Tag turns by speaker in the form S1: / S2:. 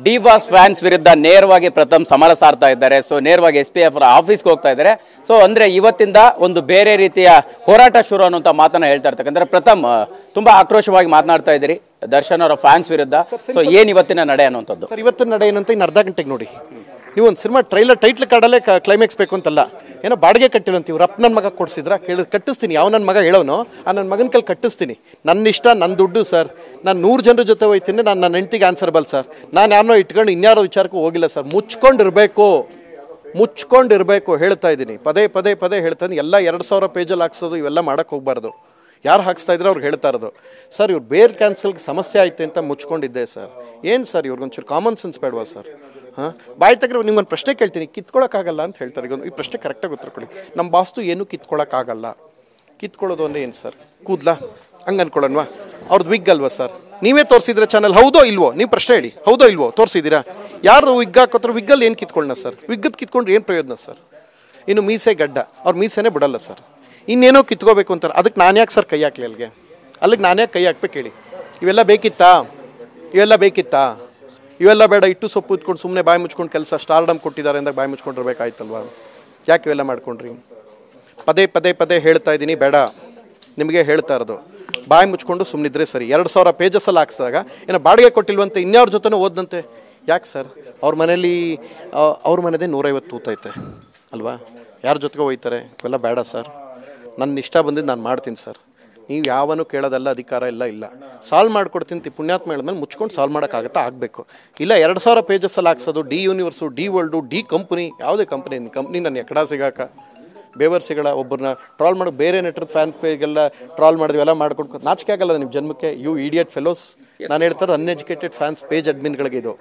S1: D boss fans ವಿರುದ್ಧ ನೇರವಾಗಿ ಪ್ರಥಮ್ ಸಮರ ಸಾರ್ತಾ ಇದ್ದಾರೆ. ಸೊ ನೇರವಾಗಿ SPF ಆಫೀಸ್ಗೆ ಹೋಗ್ತಾ ಇದ್ದಾರೆ. ಸೊ ಅಂದ್ರೆ ಇವತ್ತಿಂದ ಒಂದು ಬೇರೆ ರೀತಿಯ ಹೋರಾಟ ಶುರು ಅನ್ನುವಂತ ಮಾತನ್ನ ಹೇಳ್ತಾ ಇರ್ತಕ್ಕಂಥ ಪ್ರಥಮ್ ತುಂಬಾ ಆಕ್ರೋಶವಾಗಿ ಮಾತನಾಡ್ತಾ ಇದ್ದೀರಿ ದರ್ಶನ್ ಅವರ ಫ್ಯಾನ್ಸ್ ವಿರುದ್ಧ. ಸೊ ಏನ್ ಇವತ್ತಿನ ನಡೆ ಅನ್ನುವಂಥದ್ದು?
S2: ಸರ್, ಇವತ್ತಿನ ನಡೆ ಏನಂತ ಇನ್ನು ಅರ್ಧ ಗಂಟೆಗೆ ನೋಡಿ. ನೀವು ಒಂದು ಸಿನಿಮಾ ಟ್ರೈಲರ್ ಟೈಟ್ಲ್ ಕಾರ್ಡಲ್ಲೇ ಕ್ಲೈಮ್ಯಾಕ್ಸ್ ಬೇಕು ಅಂತಲ್ಲ, ಏನೋ ಬಾಡಿಗೆ ಕಟ್ಟಿರಂತೀವಿ. ರಪ್ ನನ್ನ ಮಗ ಕೊಡಿಸಿದ್ರ ಕಟ್ಟಿಸ್ತೀನಿ. ಯಾವ ನನ್ನ ಮಗ ಹೇಳೋನು ಆ ನನ್ನ ಮಗನ ಕೈಲಿ ಕಟ್ಟಿಸ್ತೀನಿ. ನನ್ನ ಇಷ್ಟ, ನನ್ನ ದುಡ್ಡು ಸರ್. ನಾನು 100 ಜನರ ಜೊತೆ ಹೋಗ್ತೀನಿ. ನಾನು ನನ್ನ ಹೆಂಡತಿಗೆ ಆನ್ಸರ್ಬಲ್ ಸರ್. ನಾನು ಯಾರನ್ನೋ ಇಟ್ಕೊಂಡು ಇನ್ಯಾರೋ ವಿಚಾರಕ್ಕೂ ಹೋಗಿಲ್ಲ ಸರ್. ಮುಚ್ಕೊಂಡಿರ್ಬೇಕು ಹೇಳ್ತಾ ಇದ್ದೀನಿ. ಪದೇ ಹೇಳ್ತಾನೆ. ಎಲ್ಲ 2000 ಪೇಜಲ್ಲಿ ಹಾಕ್ಸೋದು ಇವೆಲ್ಲ ಮಾಡಕ್ಕೆ ಹೋಗ್ಬಾರ್ದು. ಯಾರು ಹಾಕ್ಸ್ತಾ ಇದ್ರೆ ಅವ್ರಿಗೆ ಹೇಳ್ತಾ ಇರೋದು ಸರ್, ಇವ್ರು ಬೇರ್ ಕ್ಯಾನ್ಸಲ್ಗೆ ಸಮಸ್ಯೆ ಆಯ್ತು ಅಂತ ಮುಚ್ಕೊಂಡಿದ್ದೆ ಸರ್. ಏನು ಸರ್, ಇವ್ರಿಗೊಂಚೂರು ಕಾಮನ್ ಸೆನ್ಸ್ ಬೇಡವಾ ಸರ್? ಹಾಂ, ಬಾಯ್ ತೆಗ್ರೆ ನಿಮ್ಗೊಂದು ಪ್ರಶ್ನೆ ಕೇಳ್ತೀನಿ, ಕಿತ್ಕೊಳ್ಳೋಕ್ಕಾಗಲ್ಲ ಅಂತ ಹೇಳ್ತಾರೆ. ಈ ಪ್ರಶ್ನೆ ಕರೆಕ್ಟಾಗಿ ಉತ್ತರ ಕೊಡಿ. ನಮ್ಮ ಬಾಸ್ತು ಏನು ಕಿತ್ಕೊಳ್ಳೋಕ್ಕಾಗಲ್ಲ. ಕಿತ್ಕೊಳ್ಳೋದು ಅಂದರೆ ಏನು ಸರ್? ಕೂದಲ ಹಂಗೆ ಅನ್ಕೊಳ್ಳೋಣವಾ? ಅವ್ರದ್ದು ವಿಗ್ ಅಲ್ವಾ ಸರ್? ನೀವೇ ತೋರಿಸಿದ್ರೆ ಚಾನಲ್, ಹೌದೋ ಇಲ್ವೋ? ನೀವು ಪ್ರಶ್ನೆ ಹೇಳಿ, ಹೌದೋ ಇಲ್ವೋ? ತೋರಿಸಿದ್ದೀರಾ? ಯಾರು ವಿಗ್ ಹಾಕೋತ್ರ? ವಿಗ್ಗಲ್ಲಿ ಏನು ಕಿತ್ಕೊಳ್ಳೋಣ ಸರ್? ವಿಗ್ಗದ್ದು ಕಿತ್ಕೊಂಡ್ರೆ ಏನು ಪ್ರಯೋಜನ ಸರ್? ಇನ್ನು ಮೀಸೆ ಗಡ್ಡ, ಅವ್ರ ಮೀಸೆನೇ ಬಿಡಲ್ಲ ಸರ್. ಇನ್ನೇನೋ ಕಿತ್ಕೋಬೇಕು ಅಂತಾರೆ. ಅದಕ್ಕೆ ನಾನು ಯಾಕೆ ಸರ್ ಕೈ ಹಾಕ್ಲಿ ಅಲ್ಲಿಗೆ? ಅಲ್ಲಿಗೆ ನಾನು ಯಾಕೆ ಕೈ ಹಾಕ್ಬೇಕು ಹೇಳಿ? ಇವೆಲ್ಲ ಬೇಕಿತ್ತಾ? ಇವೆಲ್ಲ ಬೇಡ. ಇಟ್ಟು ಸೊಪ್ಪು ಇಟ್ಕೊಂಡು ಸುಮ್ಮನೆ ಬಾಯಿ ಮುಚ್ಕೊಂಡು ಕೆಲಸ ಸ್ಟಾರ್ಡಮ್ ಕೊಟ್ಟಿದ್ದಾರೆ ಅಂದಾಗ ಬಾಯಿ ಮುಚ್ಕೊಂಡಿರ್ಬೇಕಾಯ್ತಲ್ವಾ? ಯಾಕೆ ಇವೆಲ್ಲ ಮಾಡ್ಕೊಂಡ್ರಿ? ಪದೇ ಹೇಳ್ತಾ ಇದ್ದೀನಿ, ಬೇಡ. ನಿಮಗೆ ಹೇಳ್ತಾ ಇರೋದು ಬಾಯಿ ಮುಚ್ಕೊಂಡು ಸುಮ್ಮನಿದ್ರೆ ಸರಿ. 2000 ಪೇಜಸ್ಸಲ್ಲಿ ಹಾಕ್ಸಿದಾಗ ಏನೋ ಬಾಡಿಗೆ ಕೊಟ್ಟಿಲ್ವಂತೆ, ಇನ್ಯಾವ್ರ ಜೊತೆನೂ ಓದಂತೆ. ಯಾಕೆ ಸರ್? ಅವ್ರ ಮನೇದೇ 150 ತೂತೈತೆ ಅಲ್ವಾ? ಯಾರ ಜೊತೆಗೆ ಹೋಯ್ತಾರೆ? ಇವೆಲ್ಲ ಬೇಡ ಸರ್. ನನ್ನ ಇಷ್ಟ ಬಂದಿದ್ದು ನಾನು ಮಾಡ್ತೀನಿ ಸರ್. ನೀವು ಯಾವನು ಕೇಳೋದಲ್ಲ, ಅಧಿಕಾರ ಇಲ್ಲ. ಸಾಲ್ವ್ ಮಾಡ್ಕೊಡ್ತೀನಿ. ಪುಣ್ಯಾತ್ಮ ಹೇಳಿದ್ಮೇಲೆ ಮುಚ್ಕೊಂಡು ಸಾಲ್ವ್ ಮಾಡೋಕ್ಕಾಗತ್ತಾ? ಆಗಬೇಕು. ಇಲ್ಲ 2000 ಪೇಜಸ್ಸಲ್ಲಿ ಹಾಕ್ಸೋದು. D universe, D world, D company, ಯಾವುದೇ ಕಂಪ್ನಿ ನನ್ನ ಎಕಡ ಸಿಗಾಕ ಬೇವರ್ಸಿಗಳ ಒಬ್ಬರನ್ನ ಟ್ರಾಲ್ ಮಾಡಿ, ಬೇರೆ ನೆಟ್ರದ ಫ್ಯಾನ್ ಪೇಜ್ಗೆಲ್ಲ ಟ್ರಾಲ್ ಮಾಡಿದ್ವಿ, ಎಲ್ಲ ಮಾಡ್ಕೊಂಡು ನಾಚಿಕೆ ಆಗಲ್ಲ ನಿಮ್ಮ ಜನ್ಮಕ್ಕೆ? You idiot fellows. ನಾನು ಹೇಳ್ತಾರೆ ಅನ್ಎಜುಕೇಟೆಡ್ ಫ್ಯಾನ್ಸ್ ಪೇಜ್ ಅಡ್ಮಿನ್ಗಳಿಗೆ ಇದು.